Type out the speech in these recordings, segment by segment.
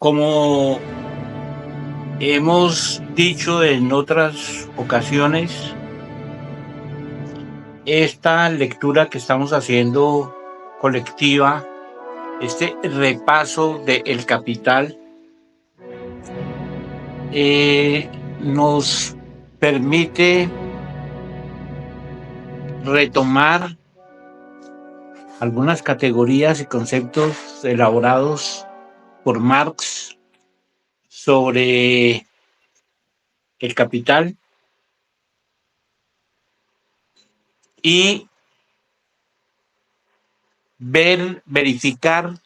Como hemos dicho en otras ocasiones, esta lectura que estamos haciendo colectiva, este repaso de El Capital, nos permite retomar algunas categorías y conceptos elaborados por Marx sobre el capital y verificar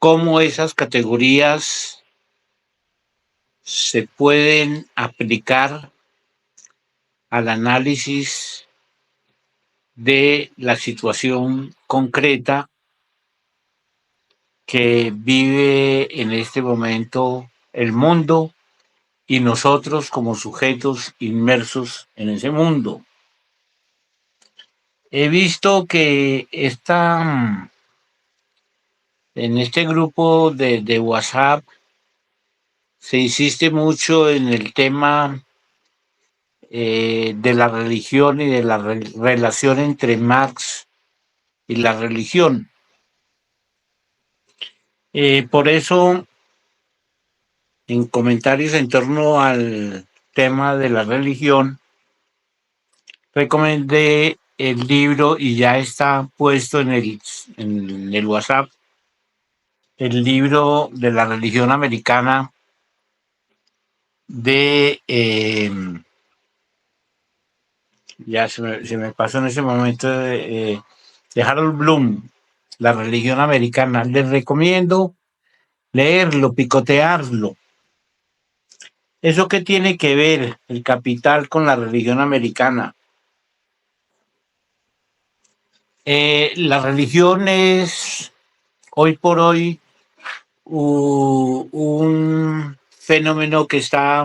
cómo esas categorías se pueden aplicar al análisis de la situación concreta que vive en este momento el mundo y nosotros como sujetos inmersos en ese mundo. He visto que en este grupo de WhatsApp se insiste mucho en el tema de la religión y de la relación entre Marx y la religión. Por eso, en comentarios en torno al tema de la religión, recomendé el libro y ya está puesto en el WhatsApp, el libro de la religión americana ya se me pasó en ese momento, de Harold Bloom, La religión americana. Les recomiendo leerlo, picotearlo. ¿Eso qué tiene que ver el capital con la religión americana? La religión es hoy por hoy un fenómeno que está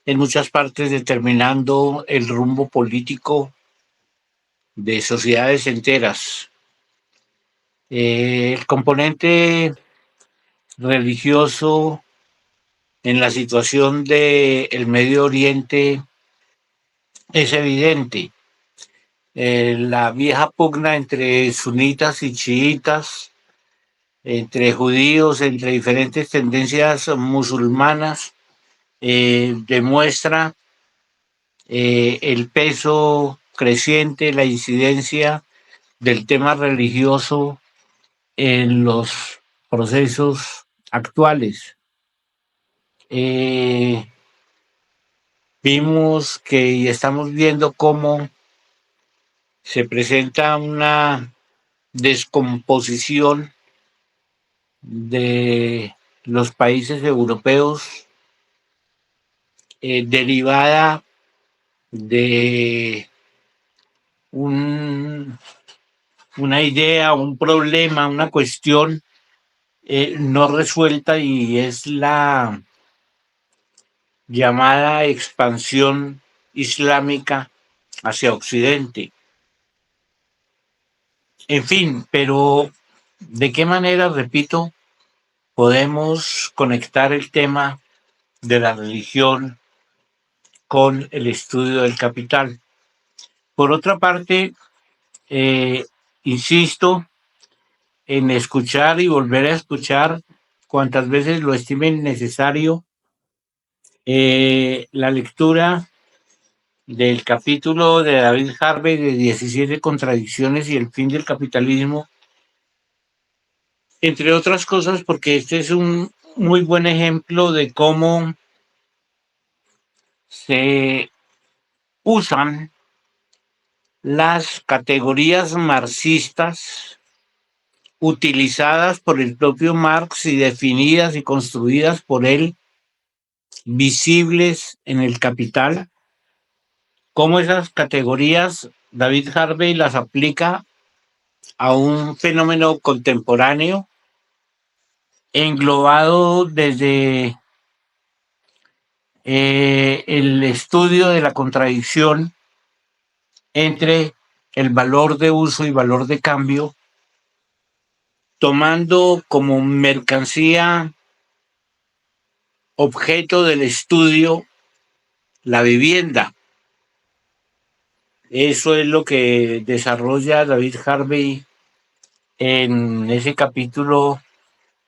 en muchas partes determinando el rumbo político de sociedades enteras. El componente religioso en la situación del Medio Oriente es evidente. La vieja pugna entre sunitas y chiitas, entre judíos, entre diferentes tendencias musulmanas, demuestra el peso creciente, la incidencia del tema religioso en los procesos actuales. Vimos que y estamos viendo cómo se presenta una descomposición de los países europeos derivada de una idea, un problema, una cuestión no resuelta, y es la llamada expansión islámica hacia Occidente. En fin, pero ¿de qué manera, repito, podemos conectar el tema de la religión con el estudio del capital? Por otra parte, insisto en escuchar y volver a escuchar cuantas veces lo estimen necesario la lectura del capítulo de David Harvey de 17 contradicciones y el fin del capitalismo, entre otras cosas porque este es un muy buen ejemplo de cómo se usan las categorías marxistas utilizadas por el propio Marx y definidas y construidas por él, visibles en el Capital, cómo esas categorías David Harvey las aplica a un fenómeno contemporáneo englobado desde el estudio de la contradicción entre el valor de uso y valor de cambio, tomando como mercancía objeto del estudio la vivienda. Eso es lo que desarrolla David Harvey en ese capítulo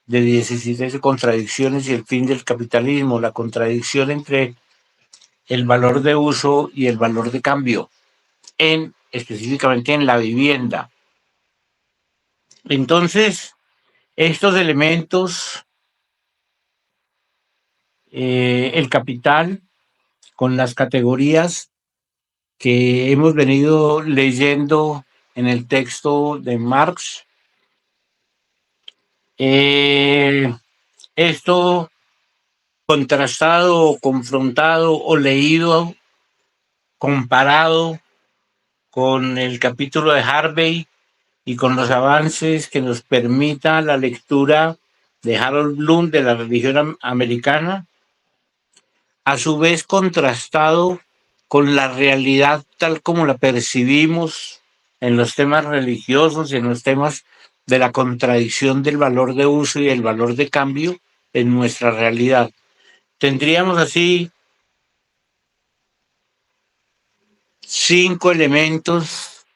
de 17 contradicciones y el fin del capitalismo, la contradicción entre el valor de uso y el valor de cambio, específicamente en la vivienda. Entonces, estos elementos, el capital, con las categorías que hemos venido leyendo en el texto de Marx, esto contrastado, confrontado o leído, comparado con el capítulo de Harvey y con los avances que nos permita la lectura de Harold Bloom de la religión americana, a su vez contrastado con la realidad tal como la percibimos en los temas religiosos, en los temas de la contradicción del valor de uso y el valor de cambio en nuestra realidad. Tendríamos así 5 elementos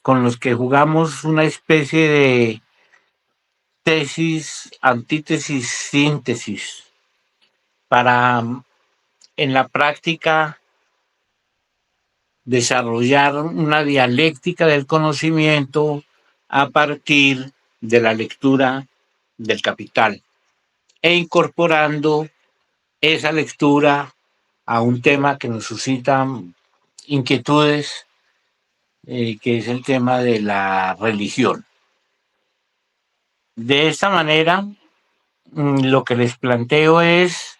con los que jugamos una especie de tesis, antítesis, síntesis, para en la práctica desarrollar una dialéctica del conocimiento a partir de la lectura del Capital e incorporando esa lectura a un tema que nos suscita inquietudes, que es el tema de la religión. De esta manera, lo que les planteo es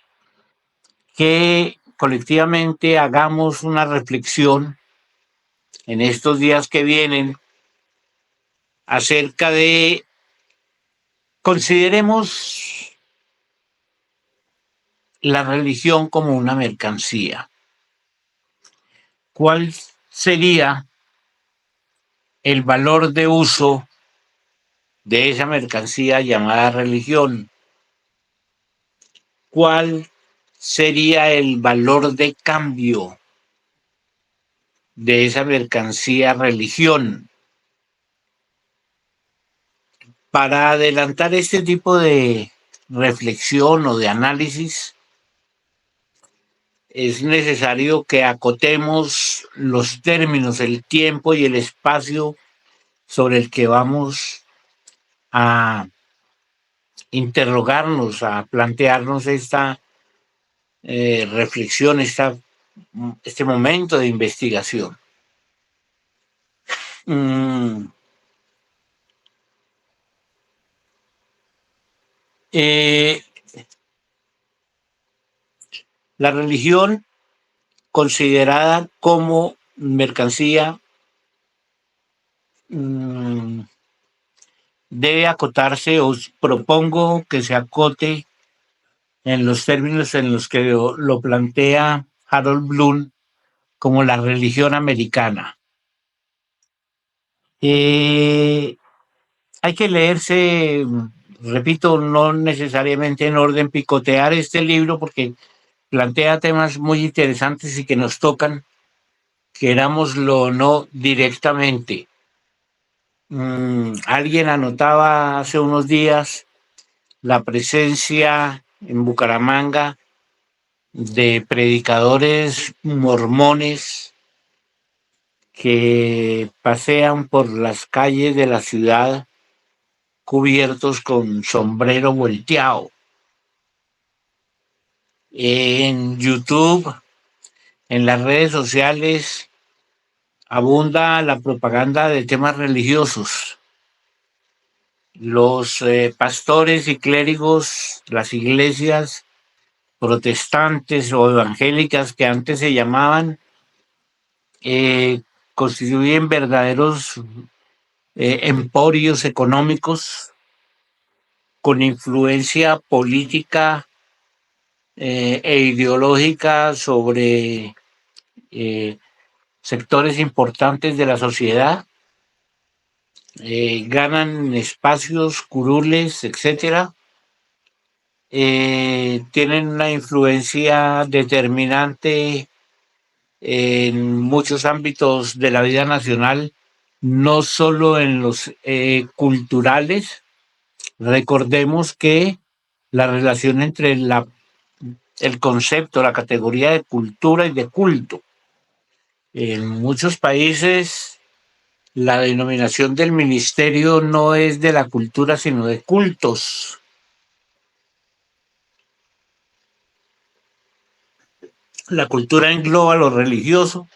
que colectivamente hagamos una reflexión en estos días que vienen acerca de, consideremos la religión como una mercancía. ¿Cuál sería el valor de uso de esa mercancía llamada religión? ¿Cuál sería el valor de cambio de esa mercancía religión? Para adelantar este tipo de reflexión o de análisis, es necesario que acotemos los términos, el tiempo y el espacio sobre el que vamos a interrogarnos, a plantearnos esta reflexión, este momento de investigación. La religión considerada como mercancía debe acotarse, os propongo que se acote en los términos en los que lo plantea Harold Bloom como la religión americana. Hay que leerse, repito, no necesariamente en orden, picotear este libro porque plantea temas muy interesantes y que nos tocan, querámoslo o no, directamente. Alguien anotaba hace unos días la presencia en Bucaramanga de predicadores mormones que pasean por las calles de la ciudad cubiertos con sombrero volteado. En YouTube, en las redes sociales, abunda la propaganda de temas religiosos. Los pastores y clérigos, las iglesias protestantes o evangélicas que antes se llamaban, constituyen verdaderos emporios económicos con influencia política e ideológica sobre sectores importantes de la sociedad, ganan espacios, curules, etcétera, tienen una influencia determinante en muchos ámbitos de la vida nacional, no solo en los culturales. Recordemos que la relación entre el concepto, la categoría de cultura y de culto. En muchos países la denominación del ministerio no es de la cultura, sino de cultos. La cultura engloba lo religioso,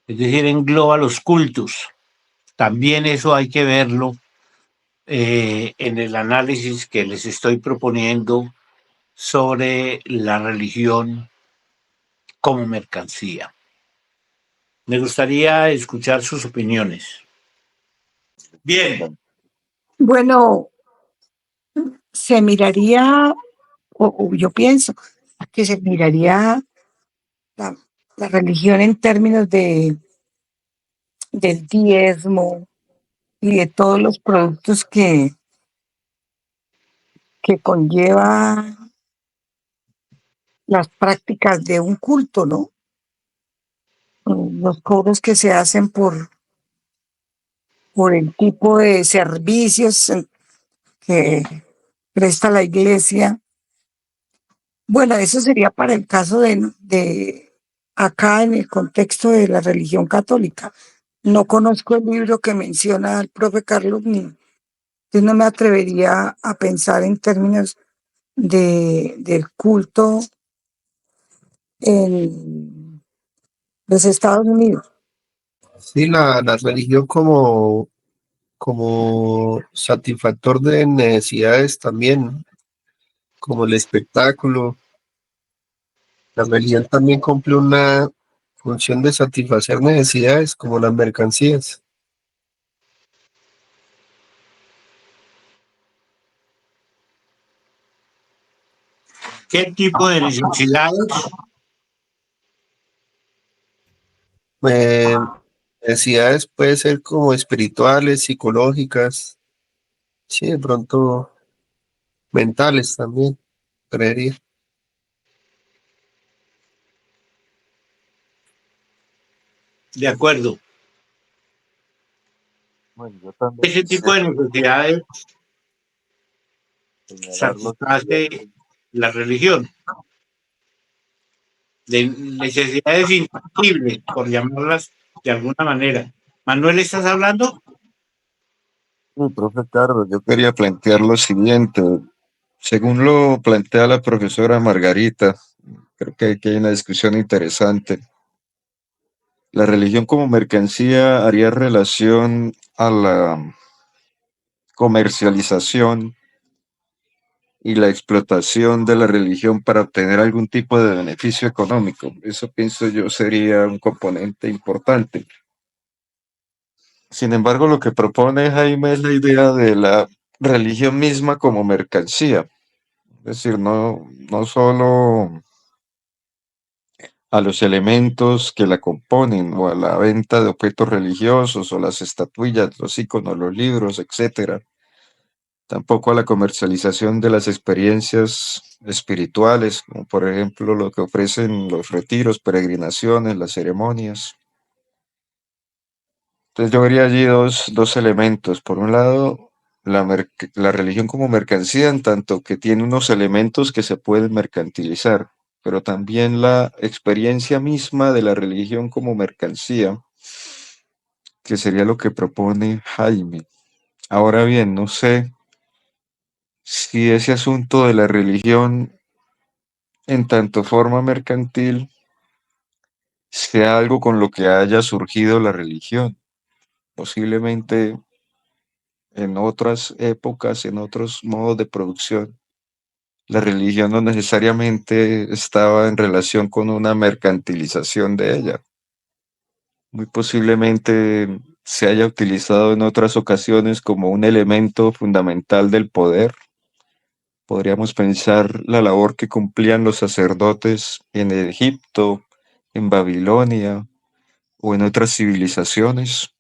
es decir, engloba los cultos. También eso hay que verlo en el análisis que les estoy proponiendo sobre la religión como mercancía. Me gustaría escuchar sus opiniones. Bien. Bueno, se miraría, o yo pienso que se miraría la, la religión en términos del diezmo y de todos los productos que conlleva las prácticas de un culto, ¿no? Los cobros que se hacen por el tipo de servicios que presta la iglesia. Bueno, eso sería para el caso de acá en el contexto de la religión católica. No conozco el libro que menciona el profe Carlos, ni entonces no me atrevería a pensar en términos del culto en los Estados Unidos. Sí, la religión como satisfactor de necesidades también, como el espectáculo. La religión también cumple una función de satisfacer necesidades como las mercancías. ¿Qué tipo de necesidades? Eh, Necesidades puede ser como espirituales, psicológicas, sí, de pronto mentales también, creería. De acuerdo. Bueno, yo también Ese tipo de necesidades señalar lo satisface la religión, de necesidades intangibles, por llamarlas de alguna manera. Manuel, ¿estás hablando? Sí, profe Carlos, yo quería plantear lo siguiente. Según lo plantea la profesora Margarita, creo que aquí hay una discusión interesante. La religión como mercancía haría relación a la comercialización y la explotación de la religión para obtener algún tipo de beneficio económico. Eso pienso yo sería un componente importante. Sin embargo, lo que propone Jaime es la idea de la religión misma como mercancía. Es decir, no solo a los elementos que la componen o a la venta de objetos religiosos o las estatuillas, los iconos, los libros, etcétera. Tampoco a la comercialización de las experiencias espirituales, como por ejemplo lo que ofrecen los retiros, peregrinaciones, las ceremonias. Entonces yo vería allí dos elementos. Por un lado, la religión como mercancía, en tanto que tiene unos elementos que se pueden mercantilizar, pero también la experiencia misma de la religión como mercancía, que sería lo que propone Jaime. Ahora bien, no sé si ese asunto de la religión en tanto forma mercantil sea algo con lo que haya surgido la religión. Posiblemente en otras épocas, en otros modos de producción, la religión no necesariamente estaba en relación con una mercantilización de ella. Muy posiblemente se haya utilizado en otras ocasiones como un elemento fundamental del poder. Podríamos pensar la labor que cumplían los sacerdotes en Egipto, en Babilonia o en otras civilizaciones.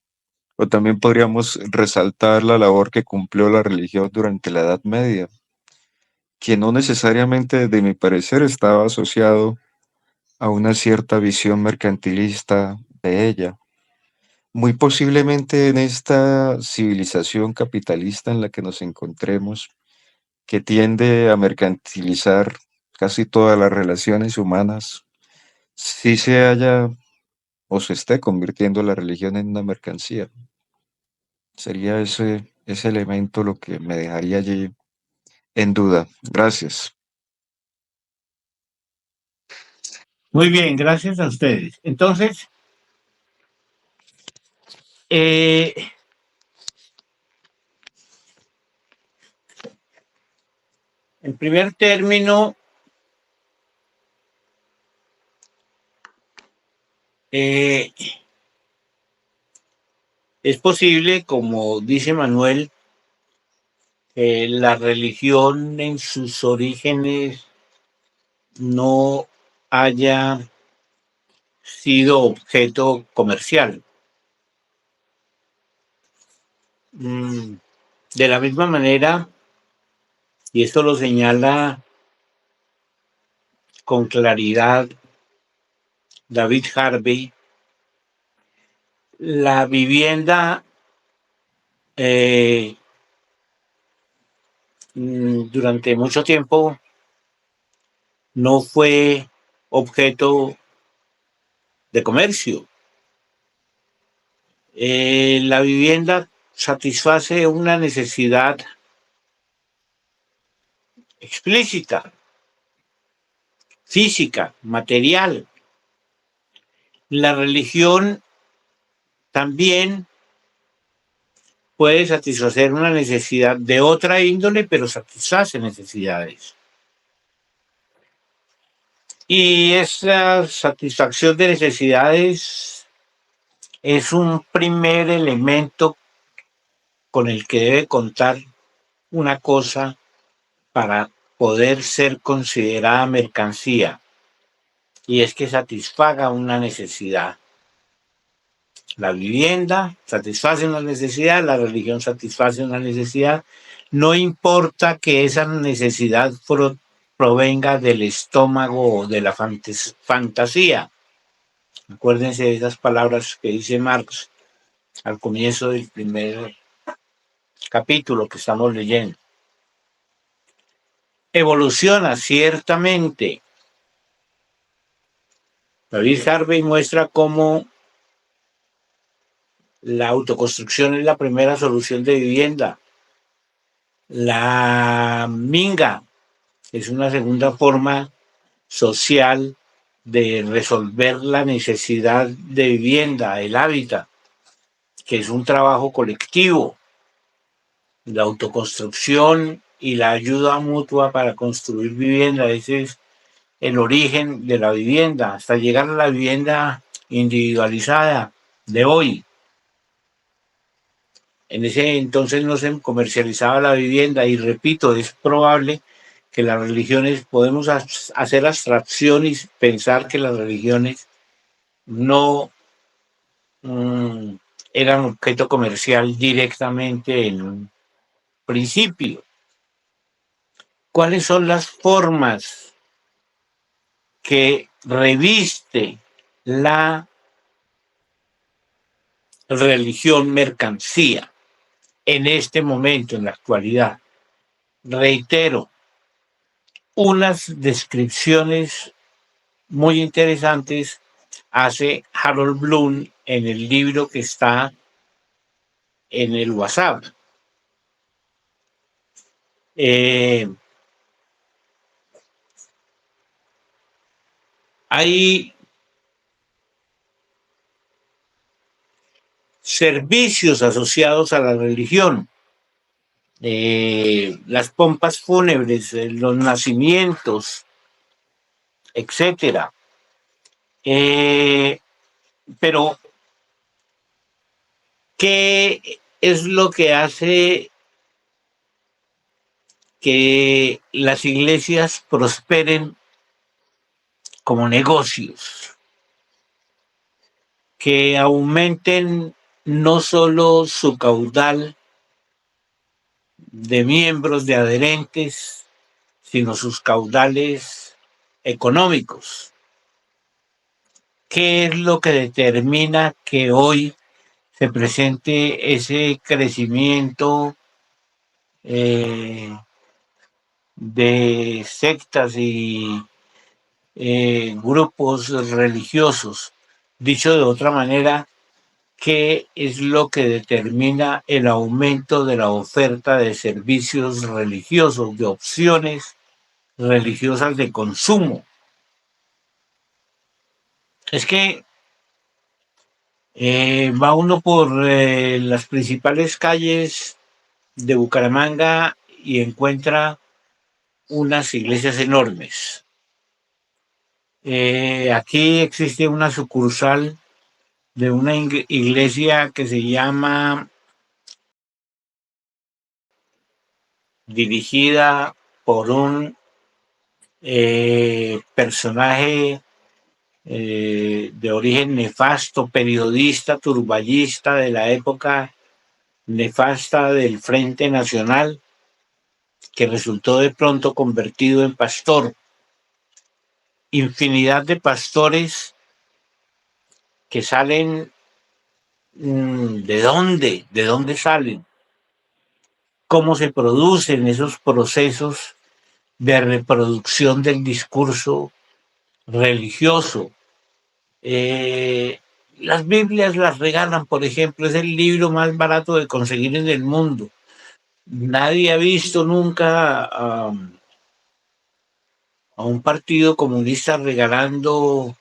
O también podríamos resaltar la labor que cumplió la religión durante la Edad Media, que no necesariamente, desde mi parecer, estaba asociado a una cierta visión mercantilista de ella. Muy posiblemente en esta civilización capitalista en la que nos encontremos, que tiende a mercantilizar casi todas las relaciones humanas, sí se haya o se esté convirtiendo la religión en una mercancía. Sería ese elemento lo que me dejaría allí en duda. Gracias. Muy bien, gracias a ustedes. Entonces, eh, en primer término, eh, es posible, como dice Manuel, que la religión en sus orígenes no haya sido objeto comercial. De la misma manera, y esto lo señala con claridad David Harvey, la vivienda durante mucho tiempo no fue objeto de comercio. La vivienda satisface una necesidad explícita, física, material. La religión también puede satisfacer una necesidad de otra índole, pero satisface necesidades. Y esa satisfacción de necesidades es un primer elemento con el que debe contar una cosa para poder ser considerada mercancía, y es que satisfaga una necesidad. La vivienda satisface una necesidad, la religión satisface una necesidad. No importa que esa necesidad provenga del estómago o de la fantasía. Acuérdense de esas palabras que dice Marx al comienzo del primer capítulo que estamos leyendo. Evoluciona ciertamente. David Harvey muestra cómo la autoconstrucción es la primera solución de vivienda. La minga es una segunda forma social de resolver la necesidad de vivienda, el hábitat, que es un trabajo colectivo. La autoconstrucción y la ayuda mutua para construir vivienda, ese es el origen de la vivienda, hasta llegar a la vivienda individualizada de hoy. En ese entonces no se comercializaba la vivienda y repito, es probable que las religiones, podemos hacer abstracción y pensar que las religiones no eran objeto comercial directamente en un principio. ¿Cuáles son las formas que reviste la religión mercancía en este momento, en la actualidad? Reitero, unas descripciones muy interesantes hace Harold Bloom en el libro que está en el WhatsApp. Hay servicios asociados a la religión, las pompas fúnebres, los nacimientos, etcétera. Pero, ¿qué es lo que hace que las iglesias prosperen como negocios? Que aumenten no solo su caudal de miembros, de adherentes, sino sus caudales económicos. ¿Qué es lo que determina que hoy se presente ese crecimiento de sectas y grupos religiosos? Dicho de otra manera, ¿qué es lo que determina el aumento de la oferta de servicios religiosos, de opciones religiosas de consumo? Es que va uno por las principales calles de Bucaramanga y encuentra unas iglesias enormes. Aquí existe una sucursal de una iglesia que se llama, dirigida por un personaje de origen nefasto, periodista, turballista de la época nefasta del Frente Nacional, que resultó de pronto convertido en pastor. Infinidad de pastores que salen, ¿de dónde? ¿De dónde salen? ¿Cómo se producen esos procesos de reproducción del discurso religioso? Las Biblias las regalan, por ejemplo, es el libro más barato de conseguir en el mundo. Nadie ha visto nunca a un partido comunista regalando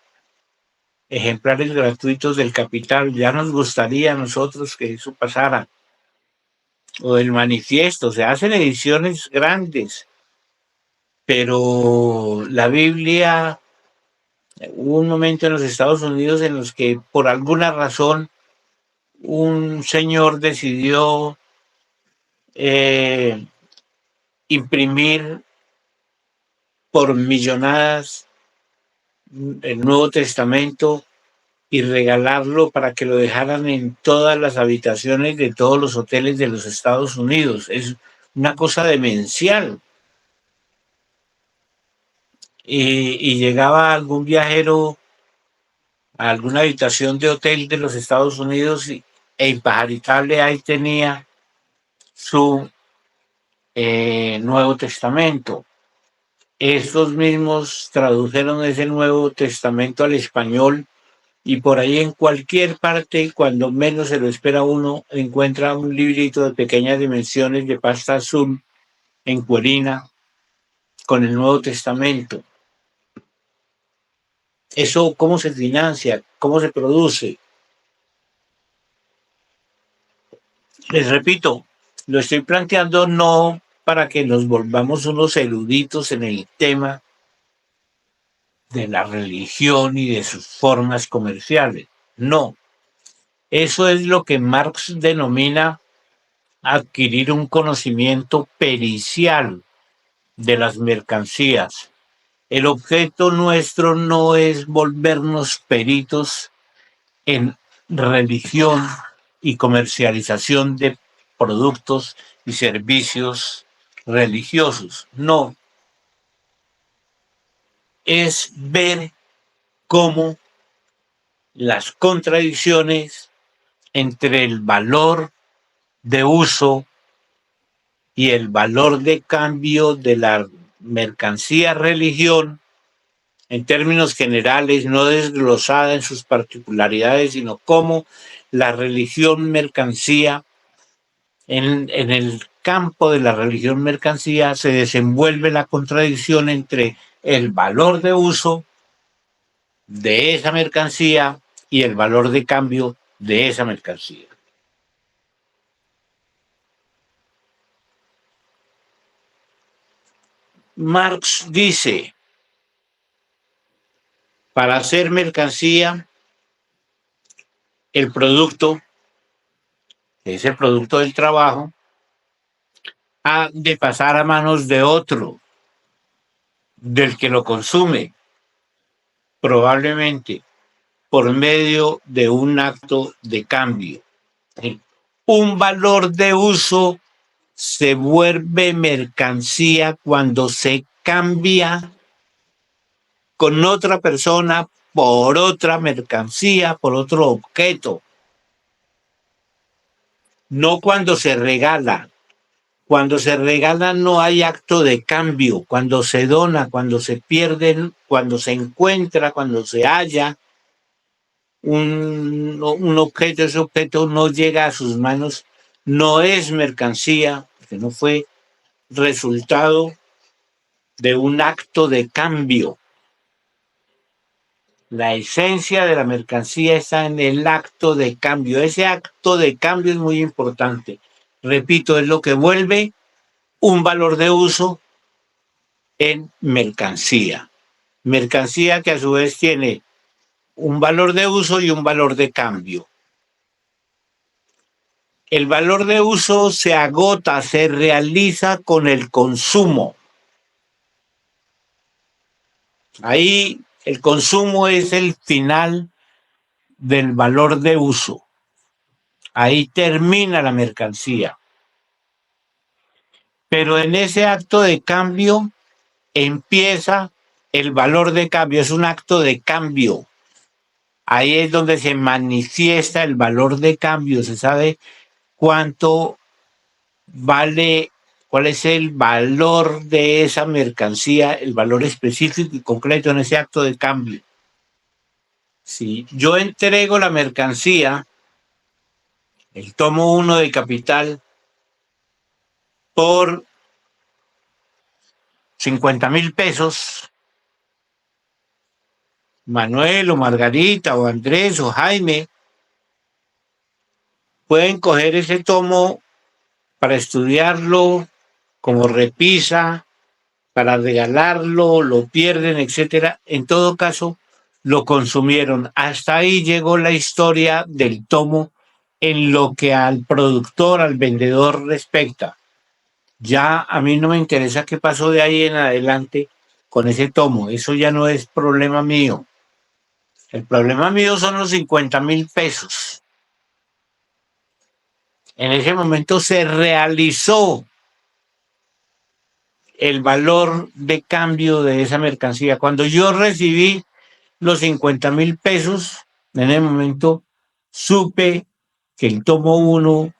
ejemplares gratuitos del Capital. Ya nos gustaría a nosotros que eso pasara. O del Manifiesto, se hacen ediciones grandes, pero la Biblia, hubo un momento en los Estados Unidos en los que por alguna razón un señor decidió eh, imprimir por millonadas el Nuevo Testamento y regalarlo para que lo dejaran en todas las habitaciones de todos los hoteles de los Estados Unidos. Es una cosa demencial. Y llegaba algún viajero a alguna habitación de hotel de los Estados Unidos e impajaritable ahí tenía su Nuevo Testamento. Estos mismos tradujeron ese Nuevo Testamento al español y por ahí en cualquier parte, cuando menos se lo espera uno, encuentra un librito de pequeñas dimensiones de pasta azul en cuerina con el Nuevo Testamento. ¿Eso cómo se financia? ¿Cómo se produce? Les repito, lo estoy planteando no para que nos volvamos unos eruditos en el tema de la religión y de sus formas comerciales. No, eso es lo que Marx denomina adquirir un conocimiento pericial de las mercancías. El objeto nuestro no es volvernos peritos en religión y comercialización de productos y servicios religiosos. No, es ver cómo las contradicciones entre el valor de uso y el valor de cambio de la mercancía religión, en términos generales, no desglosada en sus particularidades, sino cómo la religión mercancía, en el campo de la religión mercancía se desenvuelve la contradicción entre el valor de uso de esa mercancía y el valor de cambio de esa mercancía. Marx dice, para hacer mercancía, el producto, que es el producto del trabajo, ha de pasar a manos de otro, del que lo consume, probablemente por medio de un acto de cambio. ¿sí? Un valor de uso se vuelve mercancía cuando se cambia con otra persona por otra mercancía, por otro objeto. No cuando se regala. Cuando se regala no hay acto de cambio. Cuando se dona, cuando se pierde, cuando se encuentra, cuando se halla un objeto, ese objeto no llega a sus manos, no es mercancía, porque no fue resultado de un acto de cambio. La esencia de la mercancía está en el acto de cambio. Ese acto de cambio es muy importante. Repito, es lo que vuelve un valor de uso en mercancía. Mercancía que a su vez tiene un valor de uso y un valor de cambio. El valor de uso se agota, se realiza con el consumo. Ahí el consumo es el final del valor de uso. Ahí termina la mercancía. Pero en ese acto de cambio empieza el valor de cambio, es un acto de cambio. Ahí es donde se manifiesta el valor de cambio, se sabe cuánto vale, cuál es el valor de esa mercancía, el valor específico y concreto en ese acto de cambio. Si yo entrego la mercancía, el tomo 1 de Capital, por 50,000 pesos, Manuel o Margarita o Andrés o Jaime pueden coger ese tomo para estudiarlo como repisa, para regalarlo, lo pierden, etcétera. En todo caso, lo consumieron. Hasta ahí llegó la historia del tomo en lo que al productor, al vendedor respecta. Ya a mí no me interesa qué pasó de ahí en adelante con ese tomo. Eso ya no es problema mío. El problema mío son los 50,000 pesos. En ese momento se realizó el valor de cambio de esa mercancía. Cuando yo recibí los 50,000 pesos, en ese momento supe que el tomo 1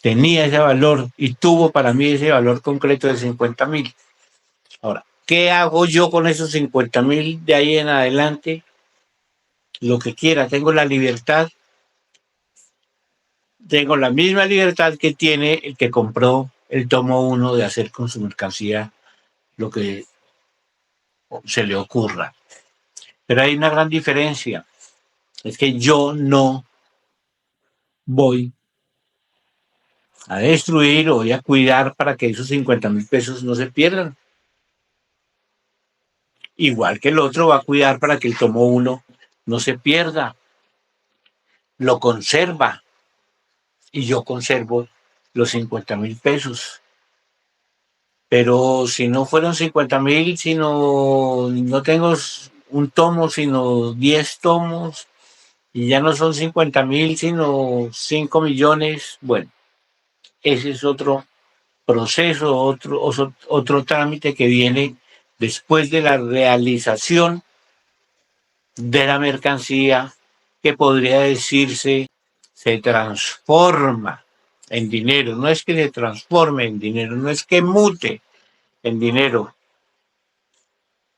tenía ese valor y tuvo para mí ese valor concreto de 50,000. Ahora, ¿qué hago yo con esos 50,000 de ahí en adelante? Lo que quiera, tengo la libertad, tengo la misma libertad que tiene el que compró el tomo 1 de hacer con su mercancía lo que se le ocurra. Pero hay una gran diferencia, es que yo no voy a destruir o voy a cuidar para que esos 50,000 pesos no se pierdan. Igual que el otro va a cuidar para que el tomo 1 no se pierda. Lo conserva y yo conservo los 50,000 pesos. Pero si no fueron 50,000, sino no tengo un tomo, sino 10 tomos, y ya no son 50,000, sino 5 millones, bueno, ese es otro proceso, otro trámite que viene después de la realización de la mercancía, que podría decirse se transforma en dinero. No es que se transforme en dinero, no es que mute en dinero,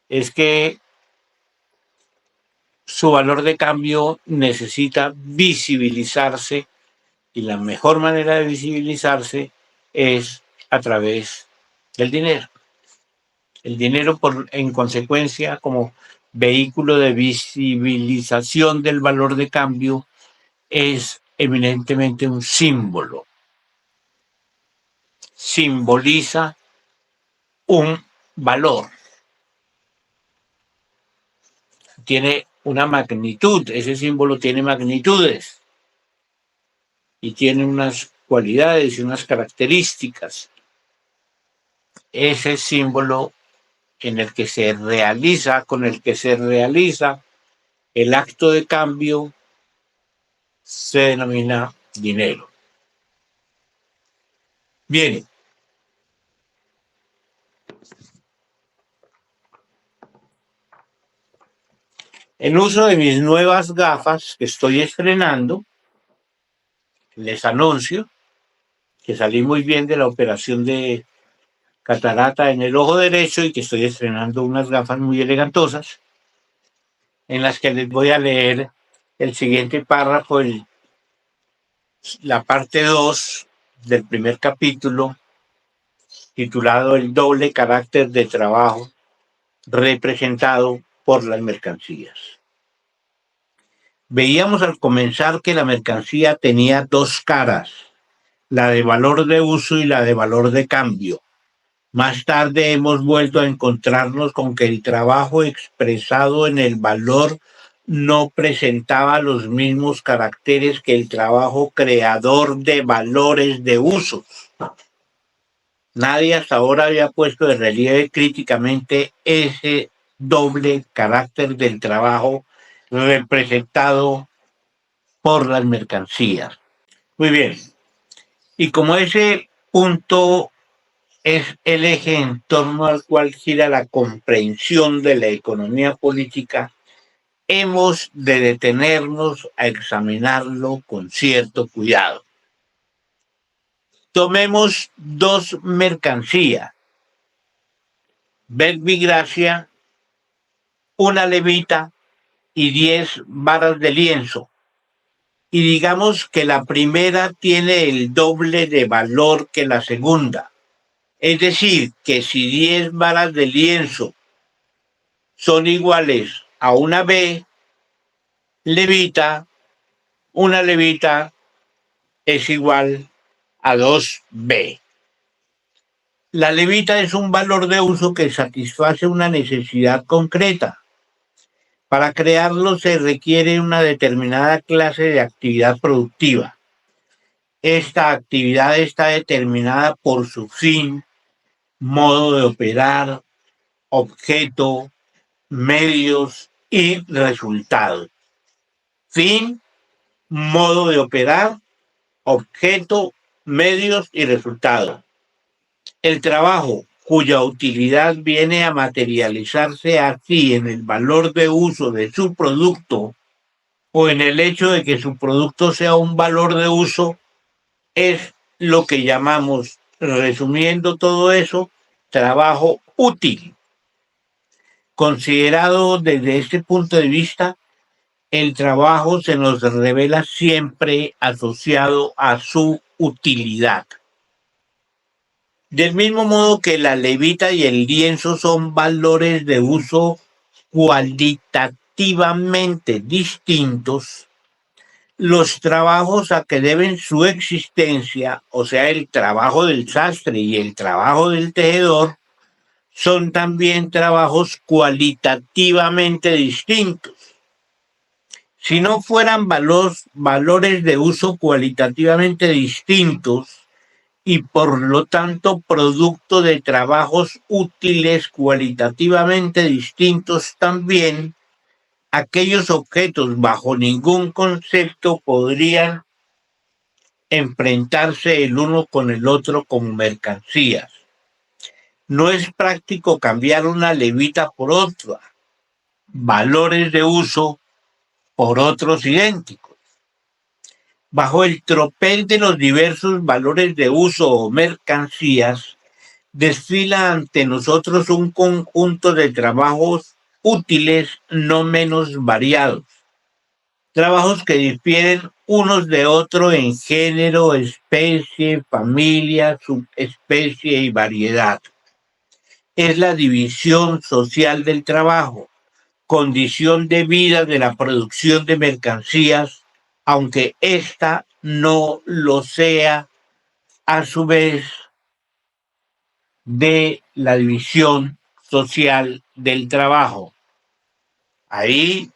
es que su valor de cambio necesita visibilizarse y la mejor manera de visibilizarse es a través del dinero. El dinero, en consecuencia, como vehículo de visibilización del valor de cambio, es eminentemente un símbolo. Simboliza un valor. Tiene una magnitud, ese símbolo tiene magnitudes y tiene unas cualidades y unas características. Ese símbolo en el que se realiza, con el que se realiza el acto de cambio, se denomina dinero. Bien, en uso de mis nuevas gafas que estoy estrenando, les anuncio que salí muy bien de la operación de catarata en el ojo derecho y que estoy estrenando unas gafas muy elegantosas en las que les voy a leer el siguiente párrafo, la parte 2 del primer capítulo, titulado El doble carácter de trabajo representado por las mercancías. Veíamos al comenzar que la mercancía tenía dos caras, la de valor de uso y la de valor de cambio. Más tarde hemos vuelto a encontrarnos con que el trabajo expresado en el valor no presentaba los mismos caracteres que el trabajo creador de valores de uso. Nadie hasta ahora había puesto de relieve críticamente ese doble carácter del trabajo representado por las mercancías. Muy bien. Y como ese punto es el eje en torno al cual gira la comprensión de la economía política, hemos de detenernos a examinarlo con cierto cuidado. Tomemos dos mercancías, verbigracia, una levita y 10 varas de lienzo. Y digamos que la primera tiene el doble de valor que la segunda. Es decir, que si 10 varas de lienzo son iguales a una B levita, una levita es igual a 2B. La levita es un valor de uso que satisface una necesidad concreta. Para crearlo se requiere una determinada clase de actividad productiva. Esta actividad está determinada por su fin, modo de operar, objeto, medios y resultados. Fin, modo de operar, objeto, medios y resultados. El trabajo, cuya utilidad viene a materializarse así en el valor de uso de su producto o en el hecho de que su producto sea un valor de uso, es lo que llamamos, resumiendo todo eso, trabajo útil. Considerado desde este punto de vista, el trabajo se nos revela siempre asociado a su utilidad. Del mismo modo que la levita y el lienzo son valores de uso cualitativamente distintos, los trabajos a que deben su existencia, o sea, el trabajo del sastre y el trabajo del tejedor, son también trabajos cualitativamente distintos. Si no fueran valores de uso cualitativamente distintos y por lo tanto producto de trabajos útiles cualitativamente distintos también, aquellos objetos bajo ningún concepto podrían enfrentarse el uno con el otro como mercancías. No es práctico cambiar una levita por otra, valores de uso por otros idénticos. Bajo el tropel de los diversos valores de uso o mercancías, desfila ante nosotros un conjunto de trabajos útiles no menos variados. Trabajos que difieren unos de otros en género, especie, familia, subespecie y variedad. Es la división social del trabajo, condición de vida de la producción de mercancías, aunque ésta no lo sea a su vez de la división social del trabajo. Ahí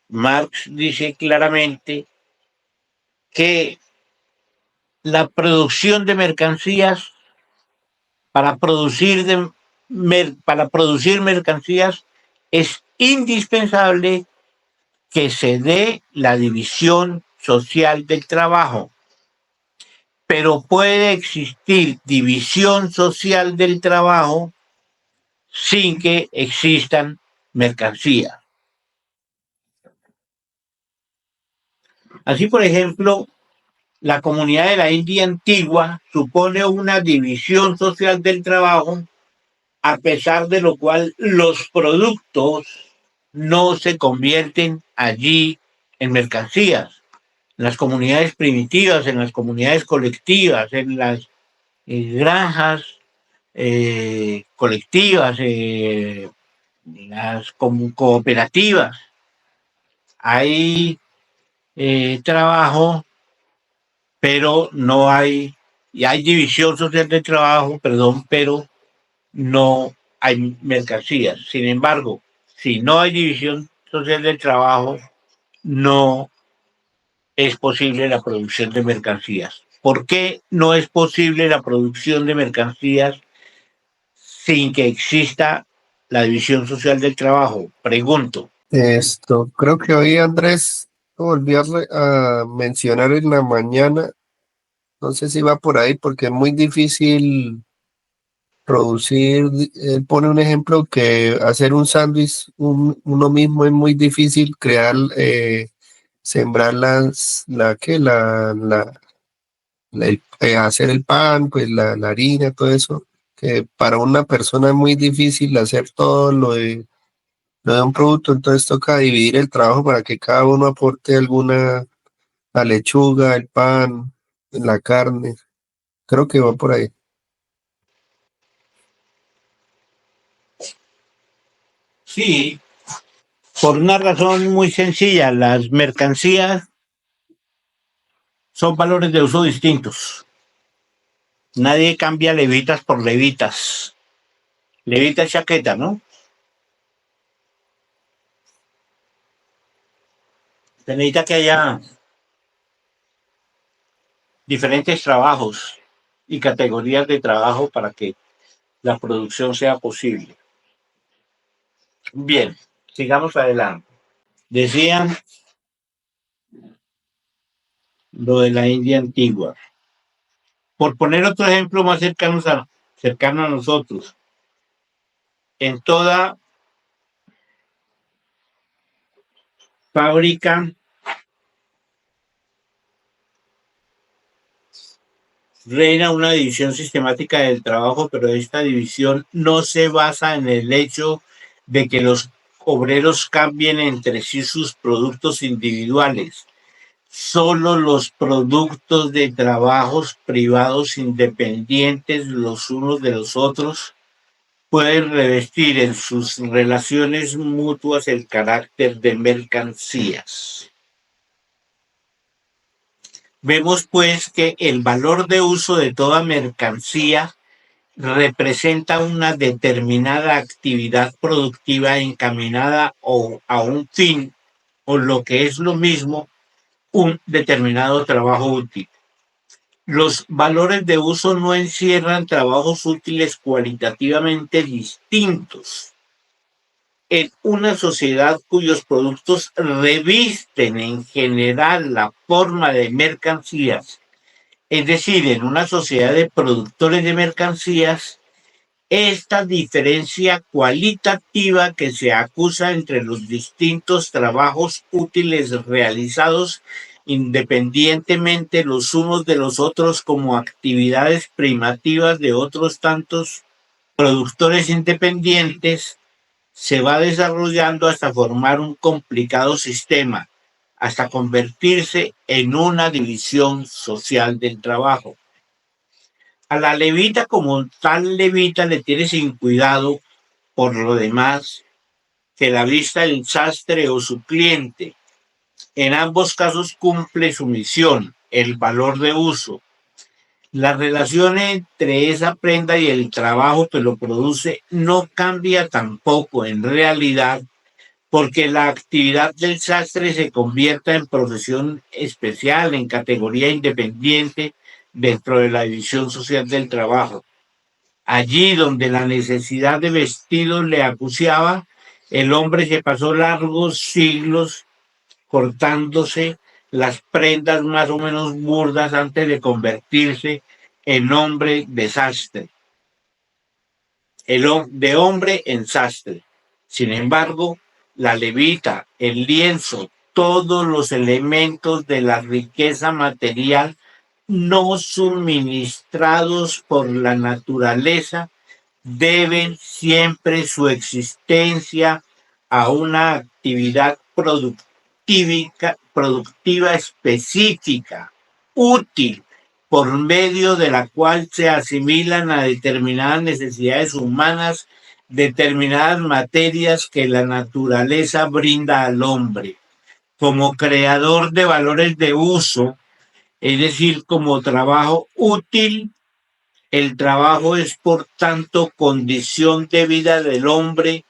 Marx dice claramente que la producción de mercancías, para producir mercancías, es indispensable que se dé la división social del trabajo. pero puede existir división social del trabajo sin que existan mercancías. Así, por ejemplo, la comunidad de la India antigua supone una división social del trabajo, a pesar de lo cual los productos no se convierten allí en mercancías. En las comunidades primitivas, en las comunidades colectivas, en las granjas colectivas, las cooperativas, hay trabajo, pero no hay, y hay división social del trabajo, perdón, pero no hay mercancías. Sin embargo, si no hay división social del trabajo, no es posible la producción de mercancías. ¿Por qué no es posible la producción de mercancías sin que exista la división social del trabajo? Pregunto. Creo que hoy Andrés volvió a mencionar en la mañana, no sé si va por ahí, porque es muy difícil producir. Él pone un ejemplo que hacer un sándwich uno mismo es muy difícil, crear, sembrar hacer el pan, pues la harina, todo eso, que para una persona es muy difícil hacer todo lo de un producto, entonces toca dividir el trabajo para que cada uno aporte alguna, la lechuga, el pan, la carne. Creo que va por ahí. Sí, por una razón muy sencilla, las mercancías son valores de uso distintos. Nadie cambia levitas por levitas. Levita es chaqueta, ¿no? Se necesita que haya diferentes trabajos y categorías de trabajo para que la producción sea posible. Bien, sigamos adelante. Decían lo de la India antigua. Por poner otro ejemplo más cercano a nosotros, en toda fábrica reina una división sistemática del trabajo, pero esta división no se basa en el hecho de que los obreros cambien entre sí sus productos individuales. Solo los productos de trabajos privados independientes los unos de los otros pueden revestir en sus relaciones mutuas el carácter de mercancías. Vemos pues que el valor de uso de toda mercancía representa una determinada actividad productiva encaminada a un fin, o lo que es lo mismo, un determinado trabajo útil. Los valores de uso no encierran trabajos útiles cualitativamente distintos. En una sociedad cuyos productos revisten en general la forma de mercancías, es decir, en una sociedad de productores de mercancías, esta diferencia cualitativa que se acusa entre los distintos trabajos útiles realizados independientemente los unos de los otros como actividades primativas de otros tantos productores independientes, se va desarrollando hasta formar un complicado sistema, hasta convertirse en una división social del trabajo. A la levita como tal levita le tiene sin cuidado, por lo demás, que la vista el sastre o su cliente. En ambos casos cumple su misión, el valor de uso. La relación entre esa prenda y el trabajo que lo produce no cambia tampoco en realidad, porque la actividad del sastre se convierta en profesión especial, en categoría independiente dentro de la división social del trabajo. Allí donde la necesidad de vestidos le acuciaba, el hombre se pasó largos siglos cortándose las prendas más o menos burdas antes de convertirse en hombre de sastre, de hombre en sastre. Sin embargo, la levita, el lienzo, todos los elementos de la riqueza material no suministrados por la naturaleza deben siempre su existencia a una actividad productiva específica, útil, por medio de la cual se asimilan a determinadas necesidades humanas, determinadas materias que la naturaleza brinda al hombre. Como creador de valores de uso, es decir, como trabajo útil, el trabajo es, por tanto, condición de vida del hombre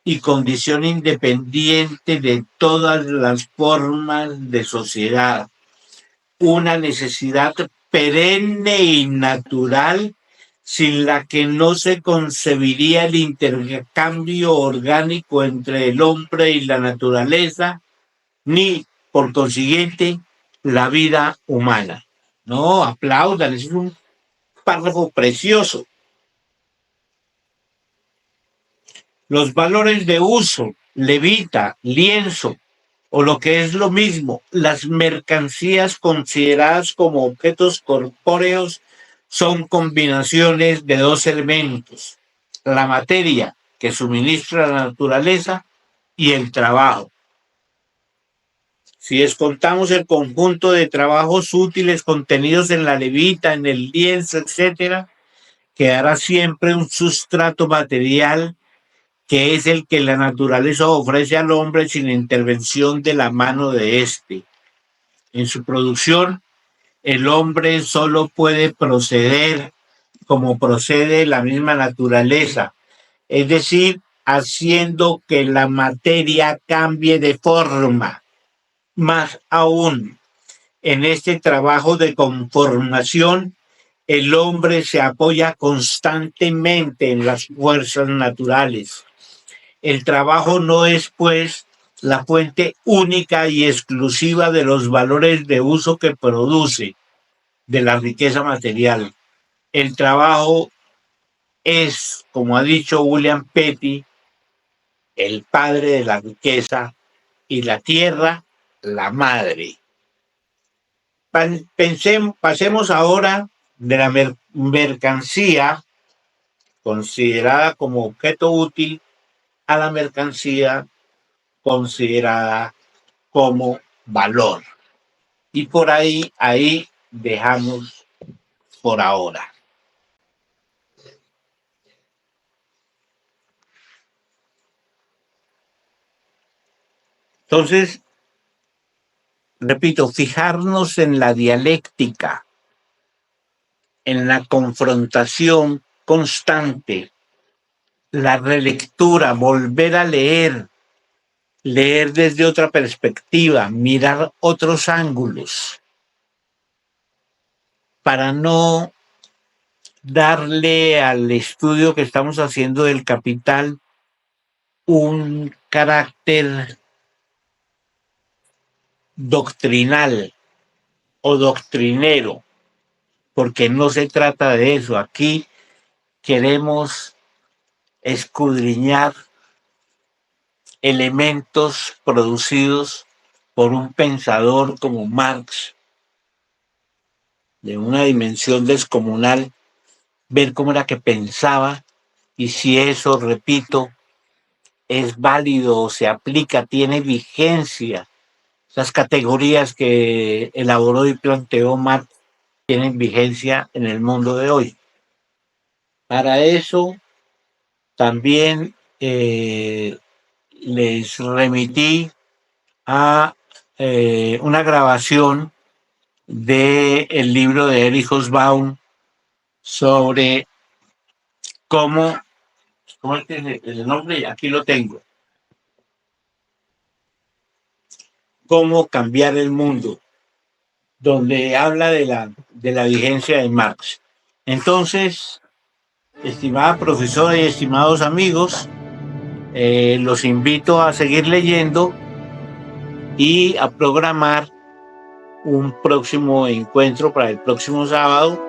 y condición independiente de todas las formas de sociedad. Una necesidad perenne y natural sin la que no se concebiría el intercambio orgánico entre el hombre y la naturaleza, ni, por consiguiente, la vida humana. No, aplaudan, es un párrafo precioso. Los valores de uso, levita, lienzo, o lo que es lo mismo, las mercancías consideradas como objetos corpóreos son combinaciones de dos elementos: la materia que suministra la naturaleza y el trabajo. Si descontamos el conjunto de trabajos útiles contenidos en la levita, en el lienzo, etc., quedará siempre un sustrato material que es el que la naturaleza ofrece al hombre sin intervención de la mano de éste. En su producción, el hombre solo puede proceder como procede la misma naturaleza, es decir, haciendo que la materia cambie de forma. Más aún, en este trabajo de conformación, el hombre se apoya constantemente en las fuerzas naturales. El trabajo no es, pues, la fuente única y exclusiva de los valores de uso que produce, de la riqueza material. El trabajo es, como ha dicho William Petty, el padre de la riqueza y la tierra, la madre. Pasemos ahora de la mercancía considerada como objeto útil a la mercancía considerada como valor. Y por ahí dejamos por ahora. Entonces, repito, fijarnos en la dialéctica, en la confrontación constante, la relectura, volver a leer desde otra perspectiva, mirar otros ángulos, para no darle al estudio que estamos haciendo del capital un carácter doctrinal o doctrinero, porque no se trata de eso. Aquí queremos escudriñar elementos producidos por un pensador como Marx, de una dimensión descomunal, ver cómo era que pensaba y si eso, repito, es válido o se aplica, tiene vigencia. Esas categorías que elaboró y planteó Marx tienen vigencia en el mundo de hoy. Para eso también les remití a una grabación del libro de Erich Hobsbawm sobre cómo es el nombre, aquí lo tengo, cómo cambiar el mundo, donde habla de la vigencia de Marx. Entonces, estimada profesora y estimados amigos, los invito a seguir leyendo y a programar un próximo encuentro para el próximo sábado,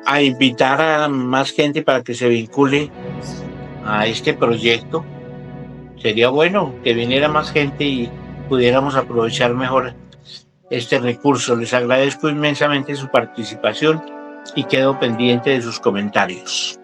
a invitar a más gente para que se vincule a este proyecto. Sería bueno que viniera más gente y pudiéramos aprovechar mejor este recurso. Les agradezco inmensamente su participación y quedo pendiente de sus comentarios.